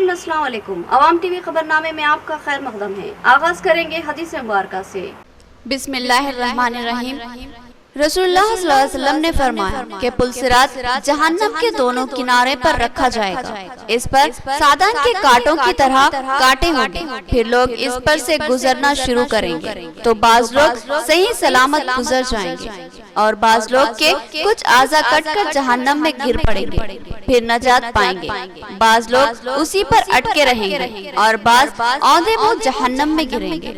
नाज़रीन अस्सलाम वालेकुम। अवाम टीवी खबरनामे में आपका खैर मकदम है। आगाज करेंगे हदीस मुबारका से। बिस्मिल्लाहिर्रहमानिर्रहीम। रसूलुल्लाह सल्लल्लाहु अलैहि वसल्लम ने फरमाया कि पुलसिरात जहन्नम के दोनों किनारे पर रखा जाएगा। इस पर सादान के कांटों की तरह कांटे होंगे। फिर लोग इस पर से गुजरना शुरू करेंगे तो बाज लोग सही सलामत गुजर जाएंगे और बाज लोग के कुछ आज़ा कट कर जहन्नम में गिर पड़ेंगे, फिर नजात पाएंगे। बाज लोग उसी पर अटके रहेंगे और बाज औंधे मुंह जहन्नम में गिरेंगे।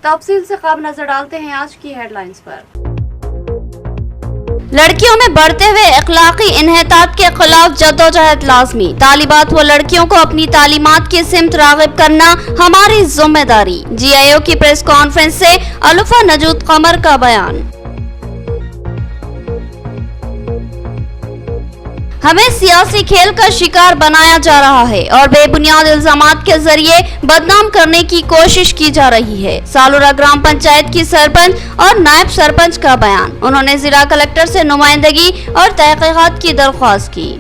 तफसील से ख्वाब नजर डालते हैं आज की हेडलाइंस पर। लड़कियों में बढ़ते हुए अखलाकी इन्हेतात के खिलाफ जद्दोजहद लाजमी। तालिबात व लड़कियों को अपनी तालीमात की सिमत राग़िब करना हमारी जिम्मेदारी। GIO की प्रेस कॉन्फ्रेंस से अलुफा नजूद कमर का बयान। हमें सियासी खेल का शिकार बनाया जा रहा है और बेबुनियाद इल्जामात के जरिए बदनाम करने की कोशिश की जा रही है। सालूरा ग्राम पंचायत की सरपंच और नायब सरपंच का बयान। उन्होंने जिला कलेक्टर से नुमाइंदगी और तहकीकात की दरख्वास्त की।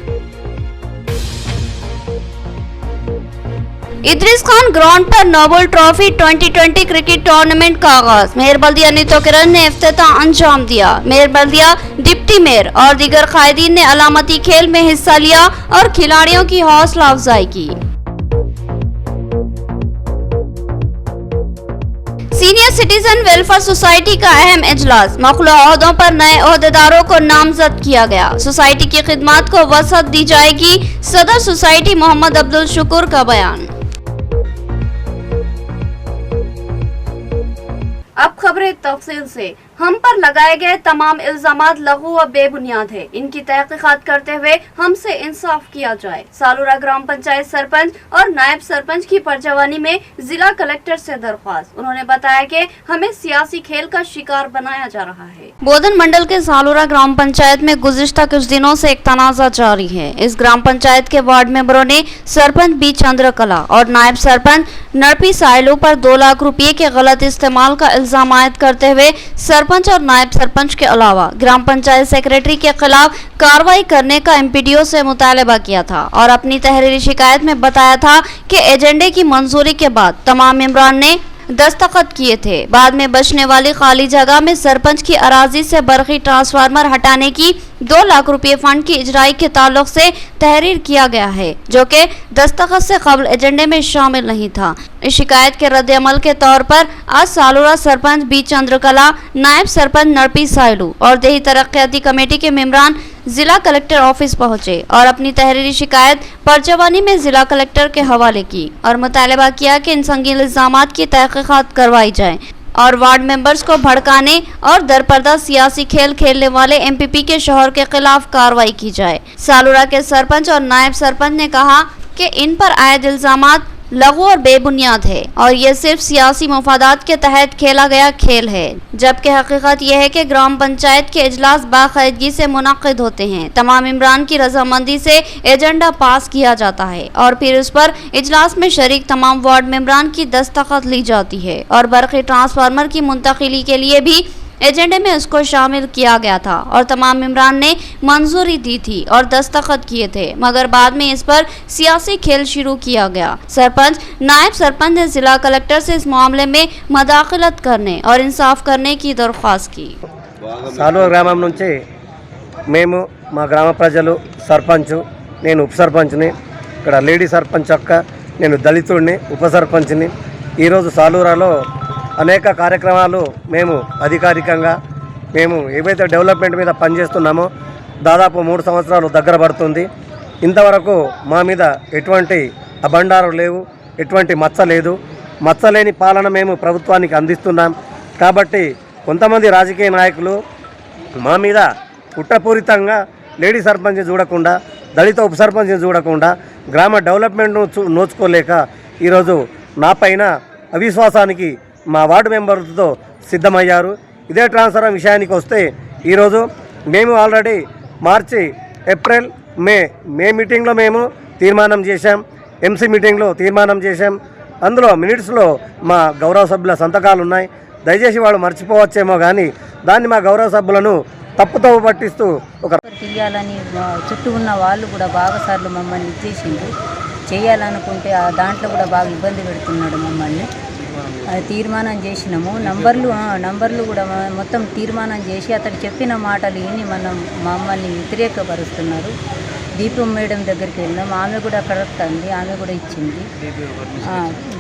इद्रिस खान ग्राउंड पर नोबल ट्रॉफी 2020 क्रिकेट टूर्नामेंट का आगाज। मेयर बल्दिया नीतो किरण ने इफ्तिताह अंजाम दिया। मेयर बल्दिया, डिप्टी मेयर और दीगर कायदीन ने अलामती खेल में हिस्सा लिया और खिलाड़ियों की हौसला अफजाई की। सीनियर सिटीजन वेलफेयर सोसाइटी का अहम इजलास। मखलूक ओहदों पर नए ओहदेदारों को नामजद किया गया। सोसाइटी की खिदमात को वसअत दी जाएगी। सदर सोसाइटी मोहम्मद अब्दुल शुक्र का बयान। अब खबरें तफसील से। हम पर लगाए गए तमाम इल्जामात लघु व बेबुनियाद है। इनकी तहकीकात करते हुए हमसे इंसाफ किया जाए। सालूरा ग्राम पंचायत सरपंच और नायब सरपंच की परजवानी में जिला कलेक्टर से दरख्वास्त। उन्होंने बताया कि हमें सियासी खेल का शिकार बनाया जा रहा है। बोधन मंडल के सालूरा ग्राम पंचायत में गुज़िश्ता कुछ दिनों से एक तनाज़ा जारी है। इस ग्राम पंचायत के वार्ड मेंबरों ने सरपंच बी चंद्रकला और नायब सरपंच नरपी साइलू पर 2 लाख रुपये के गलत इस्तेमाल का इल्जाम आयद करते हुए सरपंच और नायब सरपंच के अलावा ग्राम पंचायत सेक्रेटरी के खिलाफ कार्रवाई करने का MPDO से मुतालबा किया था और अपनी तहरीरी शिकायत में बताया था कि एजेंडे की मंजूरी के बाद तमाम मेंबरान ने दस्तखत किए थे। बाद में बचने वाली खाली जगह में सरपंच की अराजी से बरक़ी ट्रांसफार्मर हटाने की 2 लाख रुपये फंड की इजराई के ताल्लुक से तहरीर किया गया है, जो कि दस्तखत से कबल एजेंडे में शामिल नहीं था। इस शिकायत के रद्द अमल के तौर पर आज सालूरा सरपंच बी चंद्रकला, नायब सरपंच नरपी साइलू और देही तरक्याती कमेटी के मेंबरान जिला कलेक्टर ऑफिस पहुंचे और अपनी तहरीरी शिकायत परजवानी में जिला कलेक्टर के हवाले की और मुतालबा किया कि इन संगीन इल्जामात की तहकीकात करवाई जाए और वार्ड मेंबर्स को भड़काने और दरपर्दा सियासी खेल खेलने वाले MPP के शौहर के खिलाफ कार्रवाई की जाए। सालूरा के सरपंच और नायब सरपंच ने कहा कि इन पर आयद इल्जामात लघु और बेबुनियाद है और ये सिर्फ सियासी मफादात के तहत खेला गया खेल है, जबकि हकीकत यह है कि ग्राम पंचायत के इजलास बाकायदगी से मुनक्किद होते हैं। तमाम इमरान की रजामंदी से एजेंडा पास किया जाता है और फिर उस पर इजलास में शरीक तमाम वार्ड मेंबरान की दस्तखत ली जाती है और बरक़ी ट्रांसफार्मर की मुंतकिली के लिए भी एजेंडे में उसको शामिल किया गया था और तमाम इमरान ने मंजूरी दी थी और दस्तखत किए थे, मगर बाद में इस पर सियासी खेल शुरू किया गया। सरपंच, नायब सरपंच ने जिला कलेक्टर से इस मामले में मदाखलत करने और इंसाफ करने की दरख्वास्त की। सालूरा ग्रामం నుంచి మేము మా గ్రామ ప్రజలు సర్పంచ్, నేను ఉప సర్పంచ్ని, ఇక్కడ లేడీ సర్పంచ్ అక్క, నేను దళితుడిని, ఉప సర్పంచ్ని। ఈరోజు సాలూరాలో అనేక కార్యక్రమాలు మేము అధికారికంగా మేము ఏవైతే డెవలప్మెంట్ మీద పనిచేస్తున్నామో దాదాపు 3 సంవత్సరాలు దగ్గర పడుతుంది। ఇంతవరకు మా మీద ఎటువంటి అబండారు లేవు, ఎటువంటి మచ్చ లేదు। మచ్చలేని పాలన మేము ప్రభుత్వానికి అందిస్తున్నాం। కాబట్టి కొంతమంది రాజకీయ నాయకులు మా మీద కుట్రపూరితంగా లేడీ సర్పంచ్ని చూడకుండా, దళిత ఉప సర్పంచ్ని చూడకుండా గ్రామ డెవలప్మెంట్ను నోచుకోలేక ఈరోజు నా పైన అవిశ్వాసానికి మా వార్డు మెంబర్లతో సిద్ధమయ్యారు। ఇదే ట్రాన్స్ఫర్ విషయానికి వస్తే ఈరోజు మేము ఆల్రెడీ మార్చి, ఏప్రిల్, మే మీటింగ్లో మేము తీర్మానం చేశాం, MC మీటింగ్లో తీర్మానం చేశాం। అందులో మినిట్స్లో మా గౌరవ సభ్యుల సంతకాలు ఉన్నాయి। దయచేసి వాళ్ళు మర్చిపోవచ్చేమో కానీ దాన్ని మా గౌరవ సభ్యులను తప్పుతో పట్టిస్తూ ఒక తీయాలని చుట్టూ ఉన్న వాళ్ళు కూడా బాగా సార్లు మమ్మల్ని ఇచ్చేసిండ్రు। చేయాలనుకుంటే ఆ దాంట్లో కూడా బాగా ఇబ్బంది పెడుతున్నాడు మమ్మల్ని. అది తీర్మానం చేసినాము. నంబర్లు కూడా మొత్తం తీర్మానం చేసి అతడు చెప్పిన మాటలు విని మమ్మల్ని వ్యతిరేకపరుస్తున్నారు. డిపిఓ మేడం దగ్గరికి వెళ్ళాం, ఆమె కూడా కరెక్ట్ అంది, ఆమె కూడా ఇచ్చింది.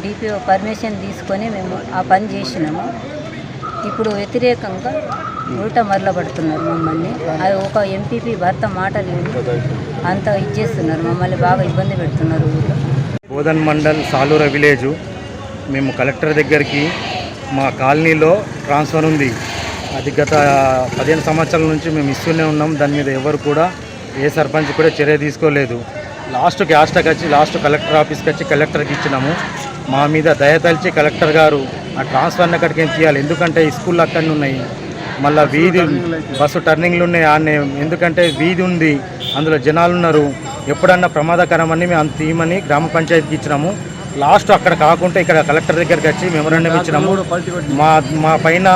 డిపిఓ పర్మిషన్ తీసుకొని మేము ఆ పని చేసినాము. ఇప్పుడు వ్యతిరేకంగా ఉల్టా మరలబడుతున్నారు మమ్మల్ని. అది ఒక ఎంపీపీ భర్త మాటలు విని అంత ఇచ్చేస్తున్నారు, మమ్మల్ని బాగా ఇబ్బంది పెడుతున్నారు. బోధన్ మండల్ సాలూర విలేజు. మేము కలెక్టర్ దగ్గరికి మా కాలనీలో ట్రాన్స్ఫర్ ఉంది, అది గత 15 సంవత్సరాల నుంచి మేము ఇస్తూనే ఉన్నాం. దాని మీద ఎవరు కూడా ఏ సర్పంచ్ కూడా చర్య తీసుకోలేదు. లాస్ట్ కలెక్టర్ ఆఫీస్కి వచ్చి కలెక్టర్కి ఇచ్చినాము. మా మీద దయతలిచి కలెక్టర్ గారు ఆ ట్రాన్స్ఫర్ని అక్కడికి ఏం తీయాలి, ఎందుకంటే ఈ స్కూళ్ళు అక్కడనే ఉన్నాయి, మళ్ళీ వీధి బస్సు టర్నింగ్లు ఉన్నాయి ఆనే, ఎందుకంటే వీధి ఉంది, అందులో జనాలు ఉన్నారు, ఎప్పుడన్నా ప్రమాదకరమని మేము అంత తీయమని గ్రామ పంచాయతీకి ఇచ్చినాము. లాస్ట్ అక్కడ కాకుండా ఇక్కడ కలెక్టర్ దగ్గరికి వచ్చి మెమోరాండం ఇచ్చినాము. మా పైన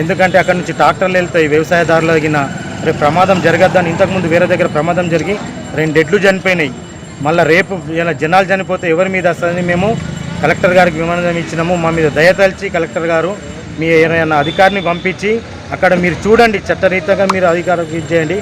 ఎందుకంటే అక్కడ నుంచి ట్రాక్టర్లు వెళ్తాయి, వ్యవసాయదారులు తగిన రేపు ప్రమాదం జరగద్దని ఇంతకుముందు వేరే దగ్గర ప్రమాదం జరిగి 2 ఎడ్లు చనిపోయినాయి. మళ్ళీ రేపు ఇలా జనాలు చనిపోతే ఎవరి మీద వస్తుందని మేము కలెక్టర్ గారికి విమానం ఇచ్చినాము. మా మీద దయతలిచి కలెక్టర్ గారు మీ ఏమైనా అధికారిని పంపించి అక్కడ మీరు చూడండి, చట్టరీత్యాగా మీరు అధికారం ఇచ్చేయండి.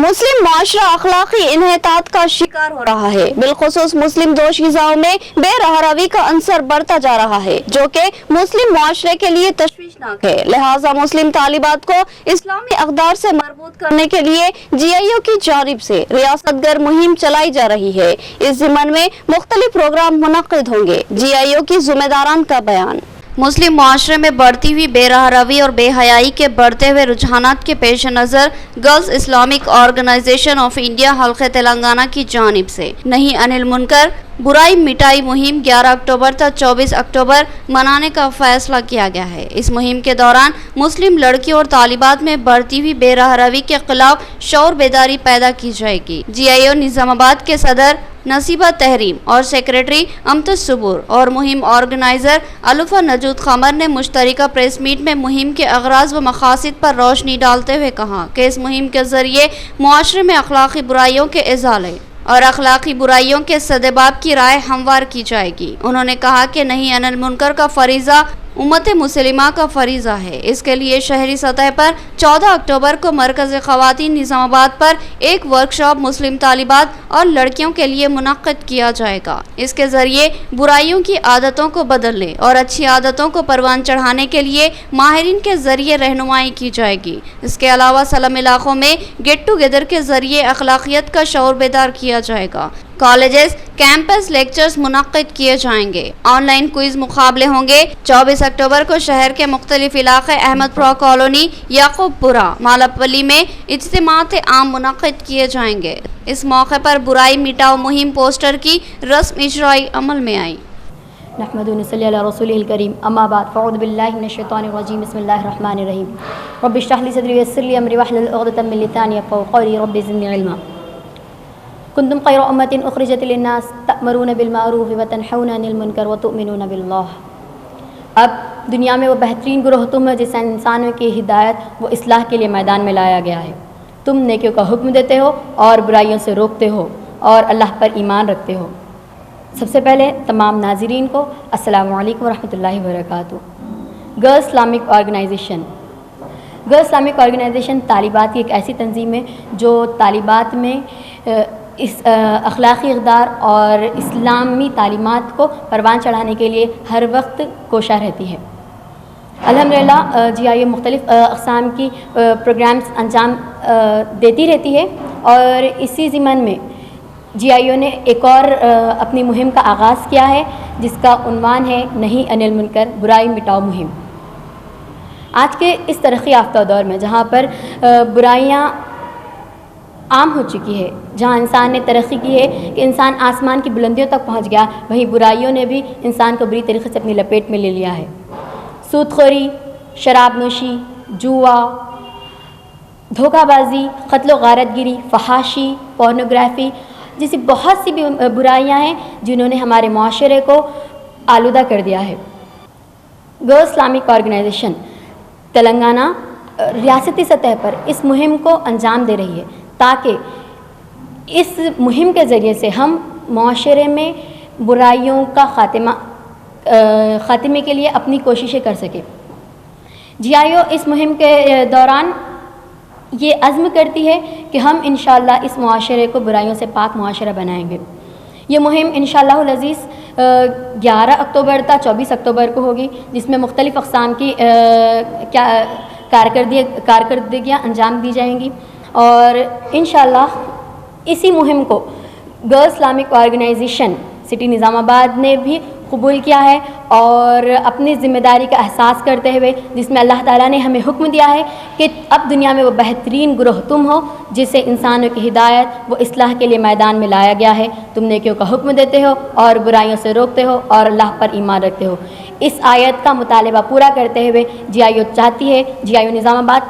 मुस्लिम माशरा अखलाकी इन्हितात का शिकार हो रहा है। बिलखुसूस मुस्लिम दोशीज़ाओं में बेरहरवी का अंसर बढ़ता जा रहा है, जो कि मुस्लिम माशरे के लिए तशवीशनाक है। लिहाजा मुस्लिम तालिबात को इस्लामी अक़दार से मरबूत करने के लिए GIO की जानिब से रियासत गर मुहिम चलाई जा रही है। इस ज़िम्मन में मुख्तलिफ प्रोग्राम मुनक्किद होंगे। GIO की ज़िम्मेदारान का बयान। मुस्लिम माशरे में बढ़ती हुई बेरहरवी और बेहयाई के बढ़ते हुए रुझानात के पेश नज़र girls Islamic organisation of India हल्के तेलंगाना की जानिब से नहीं अनिल मुनकर बुराई मिटाई मुहिम 11 अक्टूबर तक 24 अक्टूबर मनाने का फैसला किया गया है। इस मुहिम के दौरान मुस्लिम लड़कियों और तालिबात में बढ़ती हुई बेरहरवी के खिलाफ शौर बेदारी पैदा की जाएगी। GIO निज़ामाबाद के सदर नसीबा तहरीम और सेक्रेटरी अमतज सुबूर और मुहिम ऑर्गेनाइज़र अलुफा नजूद खमर ने मुश्तरका प्रेस मीट में मुहिम के अगराज व मकासद पर रोशनी डालते हुए कहा कि इस मुहिम के ज़रिए मुआशरे में अखलाकी बुराइयों के इज़ाले और अखलाकी बुराइयों के सदेबाब की राय हमवार की जाएगी। उन्होंने कहा कि नहीं अनिल मुनकर का फरीज़ा उम्मत मुसलिमा का फरीज़ा है। इसके लिए शहरी सतह पर 14 अक्टूबर को मरकज़ ख़वातीन निज़ामाबाद पर एक वर्कशॉप मुस्लिम तालिबात और लड़कियों के लिए मुनक़्क़िद किया जाएगा। इसके ज़रिए बुराइयों की आदतों को बदलने और अच्छी आदतों को परवान चढ़ाने के लिए माहिरीन के ज़रिए रहनुमाई की जाएगी। इसके अलावा सलम इलाक़ों में गेट टुगेदर के ज़रिए अखलाकियत का शऊर बेदार किया जाएगा। कॉलेजेस कैंपस लेक्चर्स मुनक्किद किए जाएंगे। ऑनलाइन क्विज मुकाबले होंगे। 24 अक्टूबर को शहर के मुख्तलिफ इलाके अहमदपुरा कॉलोनी, याकूबपुरा, मालापल्ली में इज्तिमात आम मुनक्किद किए जाएंगे। इस मौके पर बुराई मिटाओ मुहिम पोस्टर की रस्म इजराई अमल में आई। नहमदुहु व नसल्ली अला रसूलिहिल करीम, अम्मा बाद, फ़अऊज़ु बिल्लाहि मिनश शैतानिर रजीम, बिस्मिल्लाहिर रहमानिर रहीम। रब्बि इश्रह ली सदरी वयस्सिर ली अमरी वहलुल उक़दतम मिन लिसानी यफ़क़हू क़ौली, रब्बि ज़िदनी इल्मा। कुंतुम खैरा उम्मतिन उख़रिजत लिन्नास तअमरूना बिल मारूफ़ व तनहौना अनिल मुनकर व तु'मिनूना बिल्लाह। अब दुनिया में वो बेहतरीन गुरोह तुम है जिसे इंसानों की हिदायत व इस्लाह के लिए मैदान में लाया गया है। तुम नेकियों का हुक्म देते हो और बुराइयों से रोकते हो और अल्लाह पर ईमान रखते हो। सबसे पहले तमाम नाज़रीन को अस्सलामु अलैकुम व रहमतुल्लाहि व बरकातुहू। गर्ल्स इस्लामिक ऑर्गेनाइजेशन तालिबात की एक ऐसी तंजीम है जो तालिबात में इस अखलाकी इक़दार और इस्लामी तालीमात को परवान चढ़ाने के लिए हर वक्त कोशा रहती है। अल्हम्दुलिल्लाह GIO मुख्तलिफ़ अक़साम की प्रोग्राम्स अंजाम देती रहती है और इसी ज़िम्मन में GIO ने एक और अपनी मुहिम का आगाज़ किया है जिसका उन्वान है नहीं अनिल मुनकर बुराई मिटाओ मुहिम। आज के इस तरक्की याफ्ता दौर में जहाँ पर बुराइयाँ आम हो चुकी है, जहाँ इंसान ने तरक्की की है कि इंसान आसमान की बुलंदियों तक पहुँच गया, वहीं बुराइयों ने भी इंसान को बुरी तरीके से अपनी लपेट में ले लिया है। सूदखोरी, शराब नोशी, जुआ, धोखाबाजी, क़त्ल व गारतगिरी, फहाशी, पोर्नोग्राफ़ी जैसी बहुत सी भी बुराइयाँ हैं जिन्होंने हमारे माशरे को आलूदा कर दिया है। गर्ल्स इस्लामिक ऑर्गेनाइजेशन तेलंगाना रियासती सतह पर इस मुहिम को अंजाम दे रही है ताकि इस मुहिम के ज़रिए से हम माशरे में बुराइयों का ख़ात्मे के लिए अपनी कोशिशें कर सके। GIO इस मुहिम के दौरान ये अज़्म करती है कि हम इंशाअल्लाह इस मुआशरे को बुराइयों से पाक मुआशरा बनाएंगे। ये मुहिम इंशाअल्लाहुल अज़ीज़ 11 अक्टूबर तक 24 अक्टूबर को होगी, जिसमें मुख्तलिफ़ अक़साम की कारकर्दगियाँ अंजाम दी जाएंगी। और इंशाअल्लाह इसी मुहिम को girls Islamic organisation city Nizamabad ने भी कबूल किया है और अपनी ज़िम्मेदारी का एहसास करते हुए, जिसमें अल्लाह ताला ने हमें हुक्म दिया है कि अब दुनिया में वो बेहतरीन ग्रोह तुम हो जिससे इंसानों की हिदायत व इस्लाह के लिए मैदान में लाया गया है। तुम नेकियों का हुक्म देते हो और बुराइयों से रोकते हो और अल्लाह पर ईमान रखते हो। इस आयत का मुतालबा पूरा करते हुए GIO चाहती है, GIO निज़ामाबाद,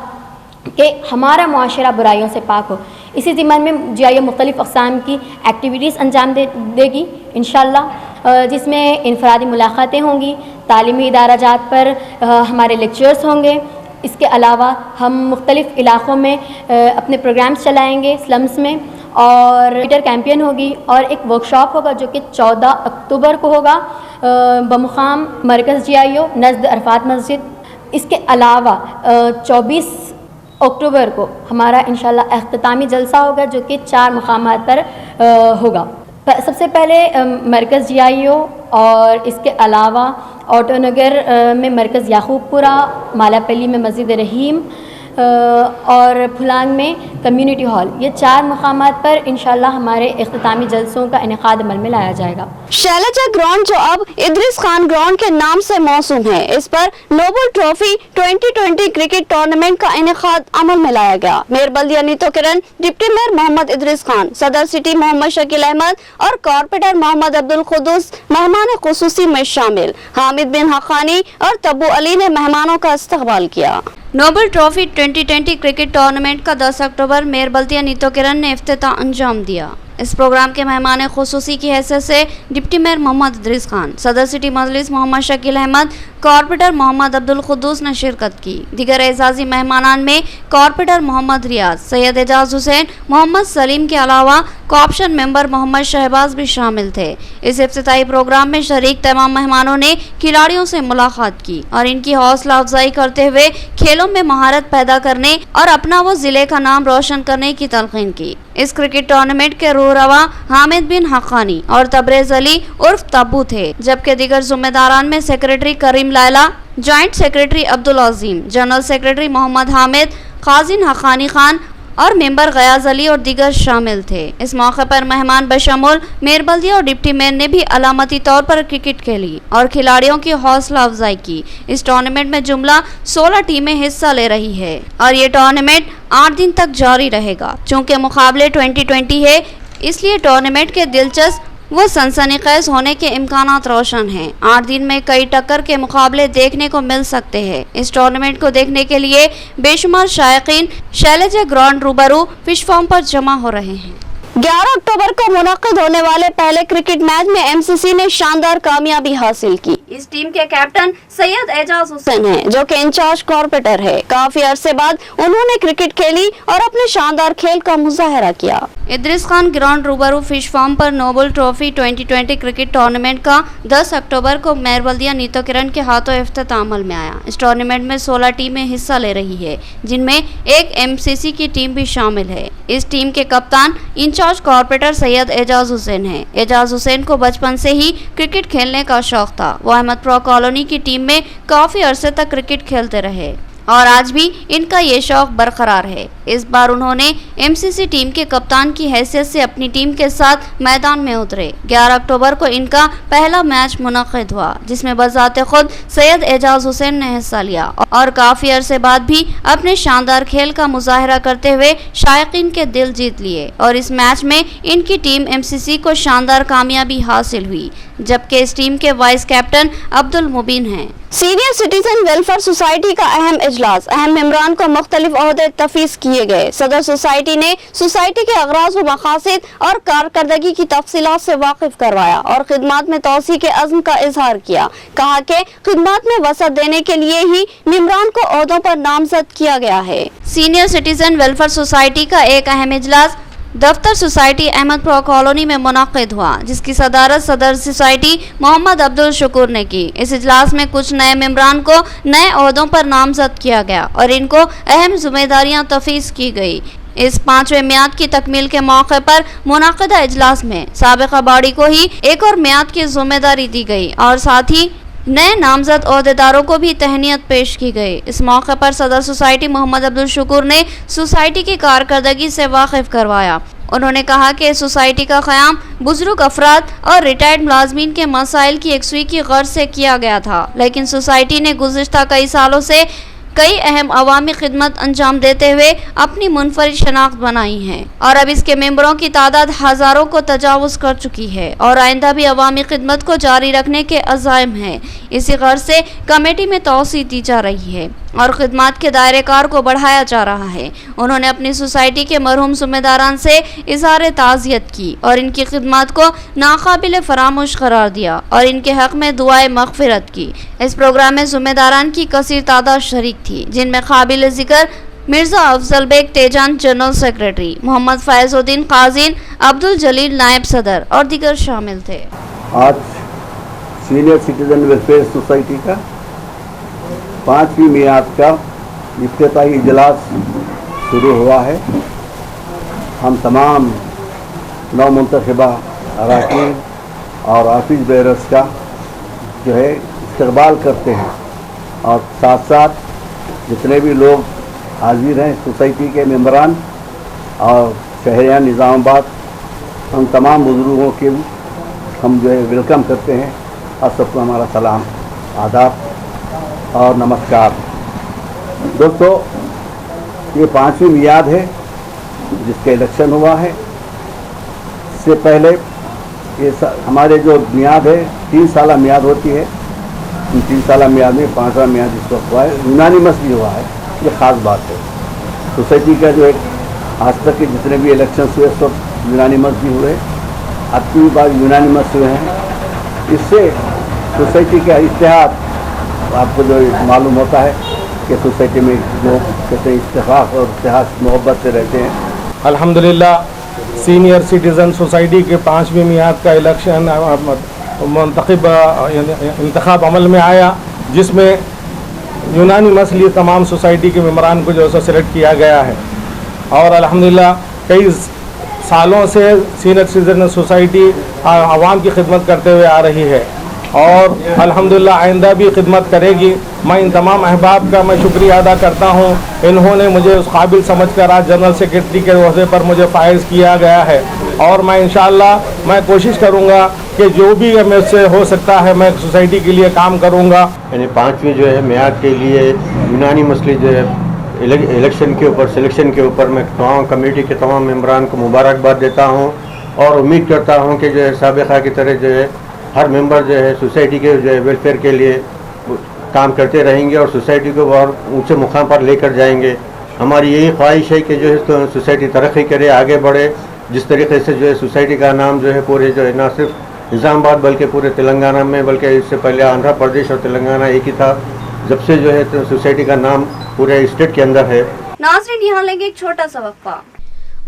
कि हमारा मुआशरा बुराइयों से पाक हो। इसी ज़िम्मन में GIO मुख्तलिफ़ अक़साम की एक्टिविटीज़ अंजाम देगी इंशाअल्लाह, जिसमें इनफरादी मुलाक़ातें होंगी, तालीमी इदाराजात पर हमारे लेक्चर्स होंगे। इसके अलावा हम मुख्तलिफ़ इलाक़ों में अपने प्रोग्राम्स चलाएँगे स्लम्स में, और ट्विटर कैंपेन होगी और एक वर्कशॉप होगा जो कि 14 अक्टूबर को होगा बमुकाम मरकज़ GIO नज़द अरफात मस्जिद। इसके अलावा 24 अक्टूबर को हमारा इंशाअल्लाह इख्तितामी जलसा होगा जो कि 4 मकामात पर होगा। सबसे पहले मरकज़ GIO और इसके अलावा ऑटोनगर में मरकज़ याकूबपुरा, मालापल्ली में मस्जिद रहीम और फुलांग में कम्युनिटी हॉल, ये 4 मकामात पर इंशाअल्लाह हमारे इख्तितामी जलसों का इनेकाद अमल में लाया जाएगा। शैलजा ग्राउंड, जो अब इदरीस खान ग्राउंड के नाम से मौसूम है, इस पर नोबल ट्रॉफी 2020 क्रिकेट टूर्नामेंट का इनेकाद अमल में लाया गया। मेयर बल्दिया नीतो किरण, डिप्टी मेयर मोहम्मद इदरीस खान, सदर सिटी मोहम्मद शकील अहमद और कॉर्पोरेटर मोहम्मद अब्दुल खुदूस मेहमान खुसूसी में शामिल। हामिद बिन हक़ानी और तब्बू अली ने मेहमानों का इस्तकबाल किया। नोबल ट्रॉफी 2020 क्रिकेट टूर्नामेंट का 10 अक्टूबर मेयर बल्दिया नीतो किरण ने इफ्तिताह अंजाम दिया। इस प्रोग्राम के मेहमान खुसूसी की हैसियत से डिप्टी मेयर मोहम्मद इदरीस खान, सदर सिटी मजलिस मोहम्मद शकील अहमद, कॉर्पोरेटर मोहम्मद अब्दुल खुदूस ने शिरकत की। दीगर एजाजी मेहमानान में कॉर्पोरेटर मोहम्मद रियाज, सैयद एजाज हुसैन, मोहम्मद सलीम के अलावा कॉप्शन मेंबर मोहम्मद शहबाज भी शामिल थे। इस इफ्तिताही प्रोग्राम में शरीक तमाम मेहमानों ने खिलाड़ियों से मुलाकात की और इनकी हौसला अफजाई करते हुए खेलों में महारत पैदा करने और अपना व जिले का नाम रोशन करने की तलकीन की। इस क्रिकेट टूर्नामेंट के रूहरवा हामिद बिन हक़ानी और तबरेज़ अली उर्फ तब्बू थे, जबकि दीगर जिम्मेदारान में सेक्रेटरी करीम लायला, जॉइंट सेक्रेटरी अब्दुल अजीम, जनरल सेक्रेटरी मोहम्मद हामिद, खाजिन हक़ानी खान और मेंबर गयाज अली और दीगर शामिल थे। इस मौके पर मेहमान बशमूल मेयर बल्दिया और डिप्टी मेयर ने भी अलामती तौर पर क्रिकेट खेली और खिलाड़ियों की हौसला अफजाई की। इस टूर्नामेंट में जुमला 16 टीमें हिस्सा ले रही है और ये टूर्नामेंट 8 दिन तक जारी रहेगा। चूँकि मुकाबले 2020 है, इसलिए टूर्नामेंट के दिलचस्प वो सनसनीखेज होने के इम्कानात रोशन हैं। 8 दिन में कई टक्कर के मुकाबले देखने को मिल सकते हैं। इस टूर्नामेंट को देखने के लिए बेशुमार शायकीन शैलजा ग्राउंड रूबरू फिश फार्म पर जमा हो रहे हैं। 11 अक्टूबर को मुनक्किद होने वाले पहले क्रिकेट मैच में MCC ने शानदार कामयाबी हासिल की। इस टीम के कैप्टन सैयद एजाज हुसैन हैं, जो कि इंचार्ज कॉर्पोरेटर है। काफी अरसे बाद उन्होंने क्रिकेट खेली और अपने शानदार खेल का मुजाहरा किया। इदरीस खान ग्राउंड रूबरू फिश फार्म पर नोबल ट्रॉफी 2020 क्रिकेट टूर्नामेंट का 10 अक्टूबर को मेयर बल्दिया नीतो किरण के हाथों इफ्तिताह अमल में आया। इस टूर्नामेंट में 16 टीमें हिस्सा ले रही है, जिनमें एक MCC की टीम भी शामिल है। इस टीम के कप्तान इंचार्ज कॉर्पोरेटर सैयद एजाज हुसैन है। एजाज हुसैन को बचपन से ही क्रिकेट खेलने का शौक था। वो अहमदपुरा कॉलोनी की टीम में काफी अरसे तक क्रिकेट खेलते रहे और आज भी इनका ये शौक बरकरार है। इस बार उन्होंने MCC टीम के कप्तान की हैसियत से अपनी टीम के साथ मैदान में उतरे। 11 अक्टूबर को इनका पहला मैच मुनक्किद हुआ, जिसमें बजाते खुद सैयद एजाज हुसैन ने हिस्सा लिया और काफी अरसे बाद भी अपने शानदार खेल का मुजाहरा करते हुए शायकीन के दिल जीत लिए और इस मैच में इनकी टीम MCC को शानदार कामयाबी हासिल हुई, जबकि इस टीम के वाइस कैप्टन अब्दुल मुबीन हैं। सीनियर सिटीजन वेलफेयर सोसाइटी का अहम इजलास, अहम मेंबरान को मुख्तलिफ ओहदे तफवीज़ किए गए। सदर सोसाइटी ने सोसाइटी के अगराज व मकासद और कारकर्दगी की तफसीलात से वाकिफ करवाया और खिदमात में तोसी के अज़्म का इजहार किया। कहा कि खिदमात में वसअत देने के लिए ही मेंबरान को ओहदों पर नामजद किया गया है। सीनियर सिटीजन वेलफेयर सोसाइटी का एक अहम इजलास दफ्तर सोसाइटी अहमदपुरा कॉलोनी में मुनाकिद हुआ, जिसकी सदारत सदर सोसाइटी मोहम्मद अब्दुल शुक्र ने की। इस इजलास में कुछ नए मेंबरान को नए ओहदों पर नामजद किया गया और इनको अहम जिम्मेदारियां तफवीज़ की गई। इस 5वें मियाद की तकमील के मौके पर मुनाकिदा इजलास में साबिका बॉडी को ही एक और मियाद की जिम्मेदारी दी गई और साथ ही नए नामजद ओहदेदारों को भी तहनीत पेश की गई। इस मौके पर सदर सोसाइटी मोहम्मद अब्दुल शुक्र ने सोसाइटी की कारकर्दगी से वाकिफ करवाया। उन्होंने कहा कि सोसाइटी का क़याम बुजुर्ग अफराद और रिटायर्ड मुलाजमीन के मसाइल की यकसुई की गर्ज से किया गया था, लेकिन सोसाइटी ने गुज़िश्ता कई सालों से कई अहम अवामी खिदमत अंजाम देते हुए अपनी मुनफरिद शनाख्त बनाई है और अब इसके मेंबरों की तादाद हज़ारों को तजावुज़ कर चुकी है और आइंदा भी अवामी खिदमत को जारी रखने के अज़ाइम है। इसी गर्ज से कमेटी में तोसी दी जा रही है और खिदमत के दायरे कार को बढ़ाया जा रहा है। उन्होंने अपनी सोसाइटी के मरहूम ज़िम्मेदारान से इज़हार ताज़ियत की और इनकी खिदमत को नाकाबिल फरामोश करार दिया और इनके हक़ में दुआए मग़फ़िरत की। इस प्रोग्राम में ज़िम्मेदारान की कसीर तादाद शरीक थी, जिनमें काबिल ज़िक्र मिर्ज़ा अफजल बेग तेजान जनरल सेक्रेटरी, मोहम्मद फैज़ुद्दीन काज़ीन, अब्दुल जलील नायब सदर और दीगर शामिल थे। आज सीनियर सिटीजन वेलफेयर सोसाइटी का 5वीं मियाद का इफ्तिताही इजलास शुरू हुआ है। हम तमाम नौमुंतखबा अरकान और ऑफिस बेरर्स का जो है इस्तकबाल करते हैं और साथ साथ जितने भी लोग हाजिर हैं सोसाइटी के मेंबरान और शहरियान निज़ामाबाद, हम तमाम बुज़ुर्गों के हम जो है वेलकम करते हैं और सबको हमारा सलाम, आदाब और नमस्कार। दोस्तों, ये 5वीं मियाद है जिसका इलेक्शन हुआ है। इससे पहले ये हमारे जो मियाद है 3 साल मियाद होती है, 3 साल मियाद में 5वां मियाद इस वक्त हुआ है, यूनानिमस भी हुआ है। ये ख़ास बात है सोसाइटी का जो एक आज तक के जितने भी इलेक्शन हुए सब यूनानिमस भी हुए, अब की बार यूनानिमस हुए हैं। इससे सोसाइटी का इत्तेहाद आपको जो मालूम होता है कि सोसाइटी में लोग कैसे इत्तेफाक और इत्तेहाद मोहब्बत से रहते हैं। अल्हम्दुलिल्लाह सीनियर सिटीज़न सोसाइटी के 5वीं मियाद का इलेक्शन इंतखाब अमल में आया, जिसमें यूनानी मसली तमाम सोसाइटी के मेंबरान को जो है सेलेक्ट किया गया है और अल्हम्दुलिल्लाह कई सालों से सीनियर सिटीज़न सोसाइटी आवाम की खिदमत करते हुए आ रही है और अल्हम्दुलिल्लाह आइंदा भी खिदमत करेगी। मैं इन तमाम अहबाब का मैं शुक्रिया अदा करता हूँ। इन्होंने मुझे उस काबिल समझकर आज जनरल सेक्रेटरी के ओहदे पर मुझे फाइज किया गया है और मैं इंशाअल्लाह मैं कोशिश करूँगा कि जो भी मुझसे हो सकता है मैं सोसाइटी के लिए काम करूँगा। यानी 5वीं जो है मियाद के लिए यूनानी मसले जो है इलेक्शन के ऊपर सिलेक्शन के ऊपर मैं तमाम कमेटी के तमाम मेंबरान को मुबारकबाद देता हूँ और उम्मीद करता हूँ कि जो है साबिक़ा की तरह जो है हर मेंबर जो है सोसाइटी के जो है वेलफेयर के लिए काम करते रहेंगे और सोसाइटी को और ऊंचे मुकाम पर लेकर जाएंगे। हमारी यही ख्वाहिश है कि जो है सोसाइटी तरक्की करे, आगे बढ़े। जिस तरीके से जो है सोसाइटी का नाम जो है पूरे जो है ना सिर्फ निज़ामाबाद बल्कि पूरे तेलंगाना में, बल्कि इससे पहले आंध्र प्रदेश और तेलंगाना एक ही था, जब से जो है तो सोसाइटी का नाम पूरे स्टेट के अंदर है। नाज़रीन, यहाँ लेंगे एक छोटा सा वक्फा।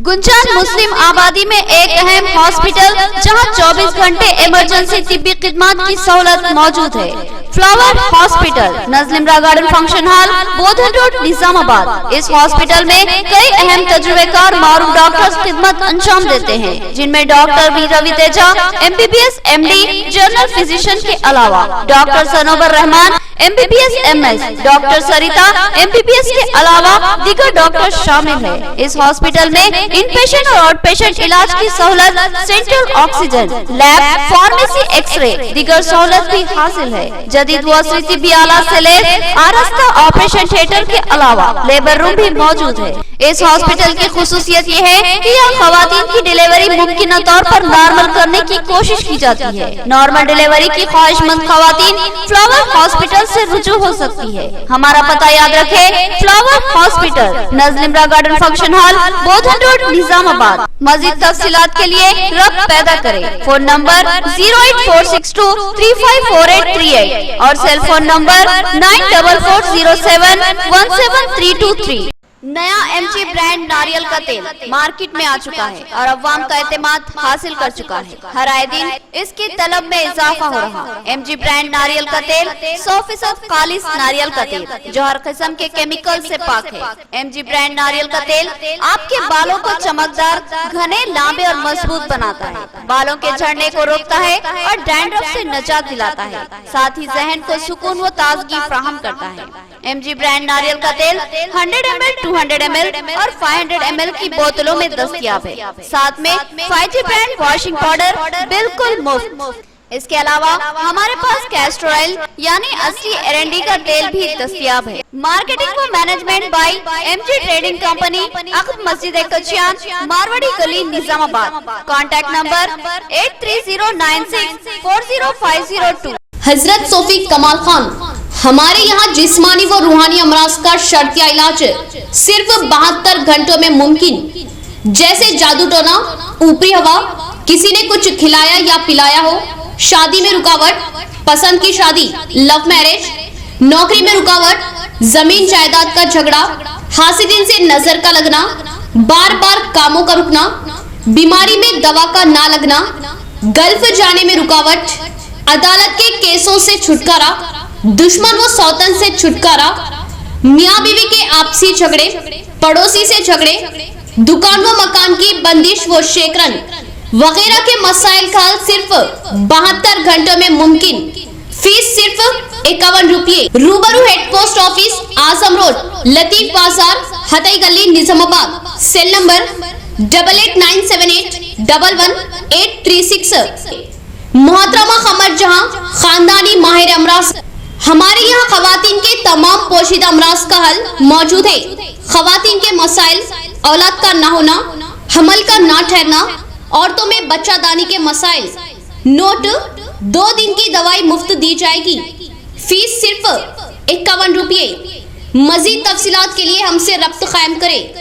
गुंजान मुस्लिम आबादी में एक अहम हॉस्पिटल जहां 24 घंटे इमरजेंसी तिब्बी खिदमत की सहूलत मौजूद है। फ्लावर हॉस्पिटल, नजलिमरा garden function hall, Bodhan road, Nizamabad. इस हॉस्पिटल में कई अहम तजुर्बेकार मारूफ डॉक्टर्स खिदमत अंजाम देते हैं, जिनमें doctor V Ravi Teja MBBS MD general physician के अलावा doctor Sanobar Rahman MBBS MS, doctor Sarita MBBS के अलावा दीगर डॉक्टर शामिल है। इस हॉस्पिटल में इनपेशेंट और आउट पेशेंट इलाज की सहूलत, central oxygen, lab, pharmacy, x-ray, दीगर सहूलत भी हासिल है। जदीद वस्त्री तिब्बी आला से लेकर आरास्ता ऑपरेशन थिएटर के अलावा लेबर रूम भी मौजूद है। इस हॉस्पिटल की खुसूसियत ये है कि यहाँ खवातीन की डिलीवरी मुमकिन तौर पर नॉर्मल करने की कोशिश की जाती है। नॉर्मल डिलीवरी की ख्वाहिशमंद खवातीन फ्लावर हॉस्पिटल से रुजू हो सकती है। हमारा पता याद रखे, फ्लावर हॉस्पिटल, नजलिमरा garden function hall, Bodhan road, Nizamabad. मजीद तफसीलात के लिए रब्त पैदा करें। फोन नंबर 08462354838 और सेल फोन नंबर 9440717323। नया एमजी ब्रांड नारियल का तेल मार्केट में आ चुका है और अवाम का एतमाद हासिल कर चुका है। हर आए दिन इसकी तलब में इजाफा हो रहा है। एमजी ब्रांड नारियल का तेल 100% खालिस नारियल का तेल जो हर किस्म के केमिकल से पाक है। एमजी ब्रांड नारियल का तेल आपके बालों को चमकदार, घने, लांबे और मजबूत बनाता है, बालों के झड़ने को रोकता है और डैंड्रफ से निजात दिलाता है, साथ ही जहन को सुकून व ताजगी फराहम करता है। एमजी ब्रांड नारियल का तेल 100 ml, 200 ml और 500 ml की बोतलों में दस्तयाब है। साथ में 5G ब्रांड वॉशिंग पाउडर बिल्कुल मुफ्त। इसके अलावा हमारे पास कैस्टर ऑयल यानी असली एरंडी का तेल भी दस्तयाब है। मार्केटिंग व management by MG trading company, अकब मस्जिद कचियान, मारवाड़ी गली, निजामाबाद। Contact number 8309640502। हजरत सोफी कमाल खान, हमारे यहाँ जिस्मानी व रूहानी अमराज का शर्तिया इलाज सिर्फ 72 घंटों में मुमकिन। जैसे जादू टोना, ऊपरी हवा, किसी ने कुछ खिलाया या पिलाया हो, शादी में रुकावट, पसंद की शादी, लव मैरिज, नौकरी में रुकावट, जमीन जायदाद का झगड़ा, हासिदिन से नजर का लगना, बार बार कामों का रुकना, बीमारी में दवा का ना लगना, गल्फ जाने में रुकावट, अदालत के केसों से छुटकारा, दुश्मन व सौतन से छुटकारा, मियाँ बीवी के आपसी झगड़े, पड़ोसी से झगड़े, दुकान व मकान की बंदिश व शेकरन वगैरह के मसाइल का हल सिर्फ 72 घंटों में मुमकिन। फीस सिर्फ 51 रुपये। रूबरू हेड पोस्ट ऑफिस, आजम रोड, लतीफ बाजार, हतई गली, निजामाबाद। Cell number 8897811836। मोहतरमा खमर जहां, खानदानी माहिर अमराज। हमारे यहाँ खवातीन के तमाम पोशीदा अमराज का हल मौजूद है। खवातीन के मसाइल, औलाद का ना होना, हमल का ना ठहरना, औरतों में बच्चादानी के मसाइल, नोट 2 दिन की दवाई मुफ्त दी जाएगी। फीस सिर्फ 51 रुपये। मजीद तफसीलात के लिए हमसे रब्त कायम करें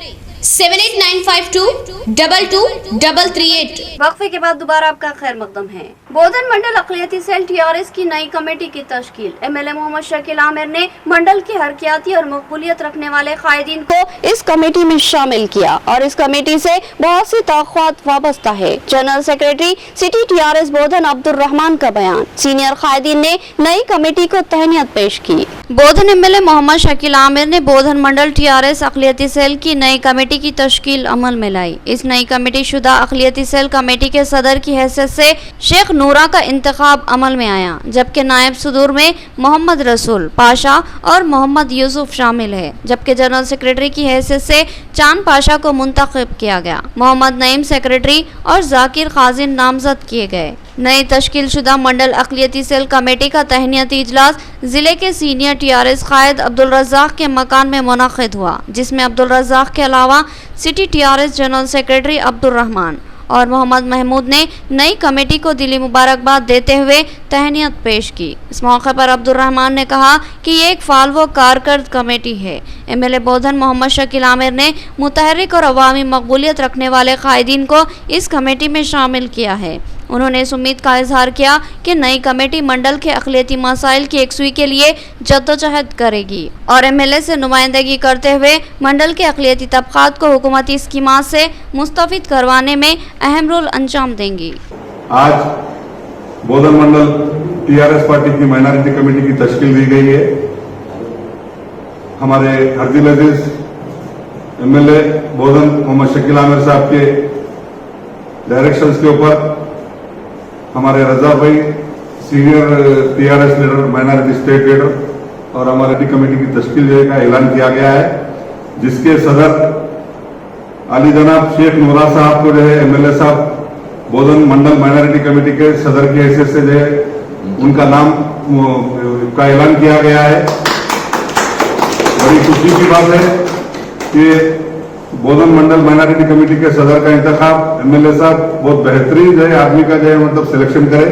7895222338। वक्फे के बाद दोबारा आपका खैर मकदम है। बोधन मंडल अक़लियती सेल टीआरएस की नई कमेटी की तश्कील। एमएलए मोहम्मद शकील आमिर ने मंडल की हरकियाती और मकबूलियत रखने वाले कायदीन को इस कमेटी में शामिल किया और इस कमेटी से बहुत सी तवक़्क़ुआत वाबस्ता है। जनरल सेक्रेटरी सिटी टीआरएस बोधन अब्दुल रहमान का बयान। सीनियर कायदीन ने नई कमेटी को तहनीत पेश की। बोधन एमएलए मोहम्मद शकील आमिर ने बोधन मंडल टीआरएस अक़लियती सेल की नई कमेटी की तश्कील अमल में लाई। इस नई कमेटी शुदा अक़लियती सेल कमेटी के सदर की हैसियत से शेख नूरा का इंतखाब अमल में आया, जबकि नायब सदूर में मोहम्मद रसूल पाशा और मोहम्मद यूसुफ शामिल है, जबकि जनरल सेक्रेटरी की हैसियत से चांद पाशा को मुंतखब किया गया। मोहम्मद नईम सेक्रेटरी और जाकिर खाजिन नामजद किए गए। नई तश्कील शुदा मंडल अक़लियती सेल कमेटी का तहनीती इजलास जिले के सीनियर टीआरएस कायद अब्दुल रज़ाक के मकान में मुनक़िद हुआ, जिसमें अब्दुल रज़ाक के अलावा city TRS general secretary Abdul Rahman और मोहम्मद महमूद ने नई कमेटी को दिली मुबारकबाद देते हुए तहनीत पेश की। इस मौके पर अब्दुल रहमान ने कहा कि ये एक फाल व कारकर्द कमेटी है। एमएलए बोधन मोहम्मद शकील आमिर ने मुतहर्रिक और अवामी मकबूलियत रखने वाले कायदीन को इस कमेटी में शामिल किया है। उन्होंने इस उम्मीद का इजहार किया कि नई कमेटी मंडल के अक़लियती मसाइल की एकसुई के लिए जद्दोजहद करेगी और एमएलए से नुमाइंदगी करते हुए मंडल के अक़लियती तबक़ात को हुकूमती स्कीमात से मुस्तफ़िद करवाने में अहम रोल अंजाम देंगी। आज बोधन मंडल टीआरएस पार्टी की माइनॉरिटी कमेटी की तश्कील दी गई है। हमारे हरदिल अजीज एमएलए बोधन मोहम्मद शकील आमिर साहब के डायरेक्शंस के ऊपर हमारे रजा भाई senior TRS leader, minority state leader और हमारे कमेटी की तश्कील का ऐलान किया गया है, जिसके सदर अली जनाब शेख नूरा साहब को जो है एमएलए साहब बोधन मंडल माइनॉरिटी कमेटी के सदर की हैसियत से जो है उनका नाम का ऐलान किया गया है। बड़ी खुशी की बात है कि बोधन मंडल माइनॉरिटी कमेटी के सदर का इंतखाब एमएलए साहब बहुत बेहतरीन जो है आदमी का जो है मतलब सिलेक्शन करे,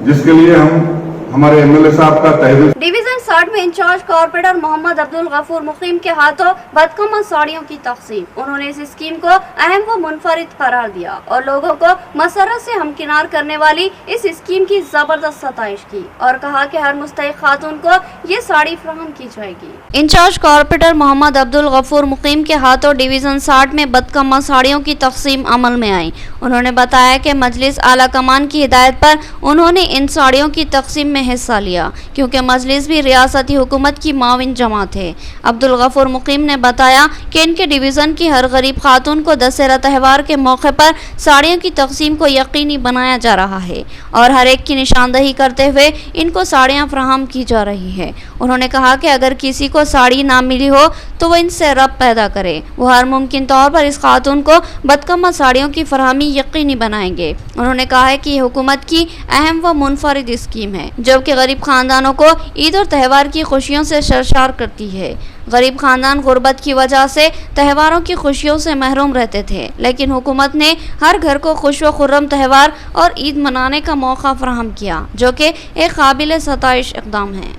जिसके लिए हम हमारे एमएलए साहब का तहे दिल डिवीजन 60 में इंचार्ज कॉर्पोरेटर मोहम्मद अब्दुल गफूर मुकीम के हाथों बदकमा साड़ियों की तकसीम। उन्होंने इस स्कीम को अहम व मुनफरिद करार दिया और लोगों को मसरत से हमकिनार करने वाली इस स्कीम की जबरदस्त सताइश की और कहा कि हर मुस्तहिक खातून को ये साड़ी फराहम की जाएगी। इंचार्ज कॉर्पोरेटर मोहम्मद अब्दुल गफूर मुकीम के हाथों डिवीजन 60 में बदकमा साड़ियों की तकसीम अमल में आई। उन्होंने बताया कि मजलिस आला कमान की हिदायत पर उन्होंने इन साड़ियों की तकसीम में हिस्सा लिया क्योंकि मजलिस भी रियासती हुकूमत की माविन जमात है। अब्दुल गफूर मुकीम ने बताया कि इनके डिवीज़न की हर गरीब खातून को दशहरा त्यौहार के मौके पर साड़ियों की तकसीम को यकीनी बनाया जा रहा है और हर एक की निशानदही करते हुए इनको साड़ियाँ फराहम की जा रही है। उन्होंने कहा कि अगर किसी को साड़ी ना मिली हो तो वो इनसे रब पैदा करे। वो हर मुमकिन तौर पर इस खातून को बदकमा साड़ियों की फराहमी यकीनी बनाएंगे। उन्होंने कहा है कि ये हुकूमत की अहम व मुनफरिद स्कीम है जो कि गरीब खानदानों को ईद और त्यौहार की खुशियों से सरशार करती है। गरीब खानदान गुर्बत की वजह से त्यौहारों की खुशियों से महरूम रहते थे, लेकिन हुकूमत ने हर घर को खुश व खुर्रम त्यौहार और ईद मनाने का मौका फराहम किया जो कि एक काबिल सताइश इक़दाम है।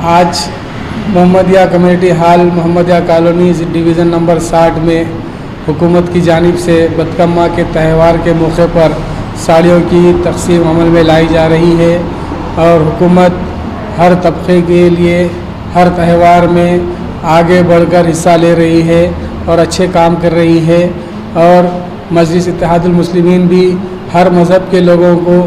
आज Mohammadia community hall Mohammadia colony division number 60 में हुकूमत की जानिब से बदकम्मा के त्यौहार के मौके पर साड़ियों की तकसीम अमल में लाई जा रही है और हुकूमत हर तबके के लिए हर त्यौहार में आगे बढ़कर हिस्सा ले रही है और अच्छे काम कर रही है और मजलिस इत्तेहादुल मुस्लिमीन भी हर मज़हब के लोगों को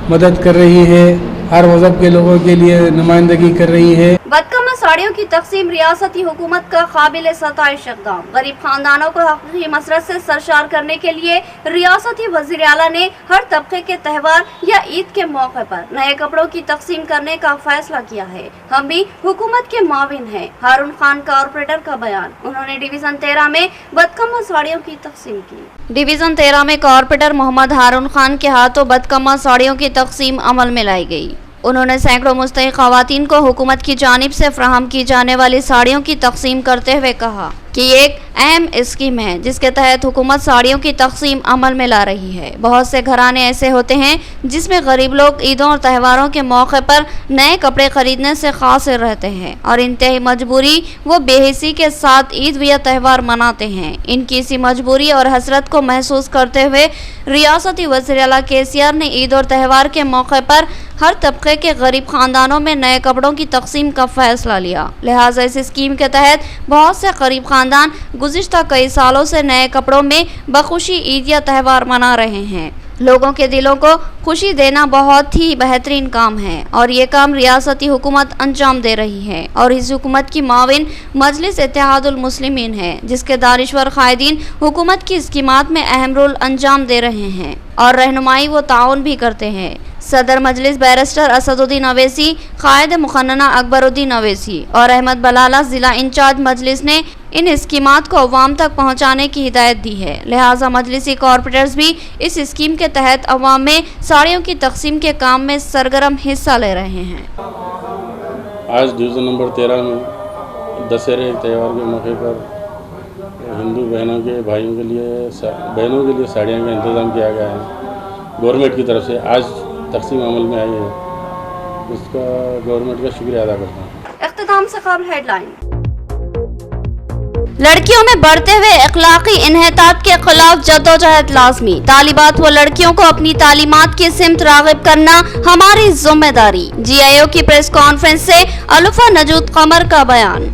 मदद कर रही है, हर मज़हब के लोगों के लिए नुमाइंदगी कर रही है। बदकमा साड़ियों की तकसीम रियासती हुकूमत का काबिल सताइश इक़दाम। गरीब खानदानों को हकीकी मसरत से सरशार करने के लिए रियासती वज़ीर आला ने हर तबके के त्यौहार या ईद के मौके पर नए कपड़ों की तकसीम करने का फैसला किया है। हम भी हुकूमत के माविन हैं। हारून खान कॉर्पोरेटर का बयान। उन्होंने डिवीज़न 13 में बदकमा साड़ियों की तकसीम की। डिवीज़न 13 में कॉर्पोरेटर मोहम्मद हारून खान के हाथों बदकमा साड़ियों की तकसीम अमल में लाई गई। उन्होंने सैकड़ों मुस्तहिक ख़वातीन को हुकूमत की जानिब से फ्राहम की जाने वाली साड़ियों की तकसीम करते हुए कहा कि ये एक अहम स्कीम है जिसके तहत हुकूमत साड़ियों की तकसीम अमल में ला रही है। बहुत से घराने ऐसे होते हैं जिसमें गरीब लोग ईदों और त्यौहारों के मौके पर नए कपड़े खरीदने से कासिर रहते हैं और इंतहाई मजबूरी व बेहिसी के साथ ईद या त्यौहार मनाते हैं। इनकी इसी मजबूरी और हसरत को महसूस करते हुए रियासती वज़ीर आला KCR ने ईद और त्यौहार के मौके पर हर तबके के गरीब खानदानों में नए कपड़ों की तकसीम का फैसला लिया। लिहाजा इस स्कीम के तहत बहुत से गरीब खानदान गुज़िश्ता कई सालों से नए कपड़ों में बखुशी ईद या त्यौहार मना रहे हैं। लोगों के दिलों को खुशी देना बहुत ही बेहतरीन काम है और ये काम रियासती हुकूमत अंजाम दे रही है और इस हुकूमत की माविन मजलिस इत्तेहादुल मुस्लिमीन है जिसके दानिश्वर कायदीन हुकूमत की स्कीमात में अहम रोल अंजाम दे रहे हैं और रहनुमाई व ताउन भी करते हैं। सदर मजलिस बैरिस्टर असदुद्दीन अवैसी, कायद मुखन्ना अकबरुद्दीन अवैसी और अहमद बलाला जिला इंचार्ज मजलिस ने इन स्कीमात को अवाम तक पहुँचाने की हिदायत दी है। लिहाजा मजलिसी कॉर्पोरेटर्स भी इस स्कीम के तहत अवाम में साड़ियों की तकसीम के काम में सरगर्म हिस्सा ले रहे हैं। आज डिवीज़न नंबर 13 में दशहरे त्यौहार के मौके पर हिंदू बहनों के भाइयों के लिए साड़ियों का इंतज़ाम किया गया है। गवर्नमेंट की तरफ से आज तकसीम अमल में आई है, उसका गवर्नमेंट का शुक्रिया अदा करता हूँ। इख्तिताम से कबल हेडलाइन। लड़कियों में बढ़ते हुए अखलाकी इन्हतात के खिलाफ जद्दोजहद लाजमी। तालिबात व लड़कियों को अपनी तालीमात की सिमत राग़िब करना हमारी जिम्मेदारी। GIO की प्रेस कॉन्फ्रेंस से अलुफा नजूद कमर का बयान।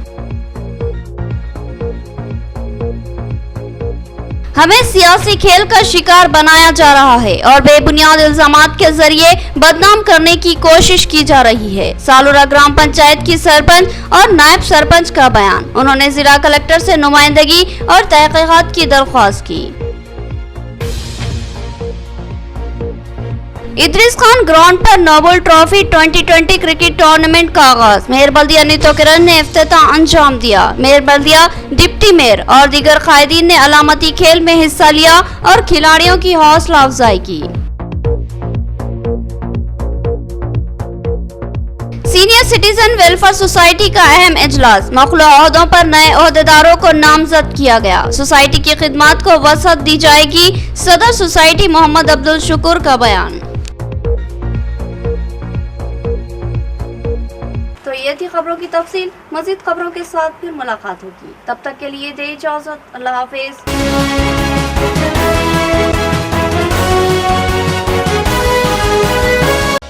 हमें सियासी खेल का शिकार बनाया जा रहा है और बेबुनियाद इल्जामात के जरिए बदनाम करने की कोशिश की जा रही है। सालूरा ग्राम पंचायत की सरपंच और नायब सरपंच का बयान। उन्होंने जिला कलेक्टर से नुमाइंदगी और तहकीकात की दरख्वास्त की। इद्रिस खान ग्राउंड पर नोबल ट्रॉफी 2020 क्रिकेट टूर्नामेंट का आगाज। मेयर बल्दिया नीतो किरण ने इफ्तिताह अंजाम दिया। मेयर बल्दिया, डिप्टी मेयर और दीगर कायदीन ने अलामती खेल में हिस्सा लिया और खिलाड़ियों की हौसला अफजाई की। सीनियर सिटीजन वेलफेयर सोसाइटी का अहम इजलास। मखलू ओहदों पर नए ओहदेदारों को नामजद किया गया। सोसाइटी की खिदमात को वसअत दी जाएगी। सदर सोसाइटी मोहम्मद अब्दुल शुक्र का बयान। तो ये थी खबरों की तफसील। मजीद खबरों के साथ फिर मुलाकात होगी, तब तक के लिए दे इजाजत। अल्लाह हाफिज।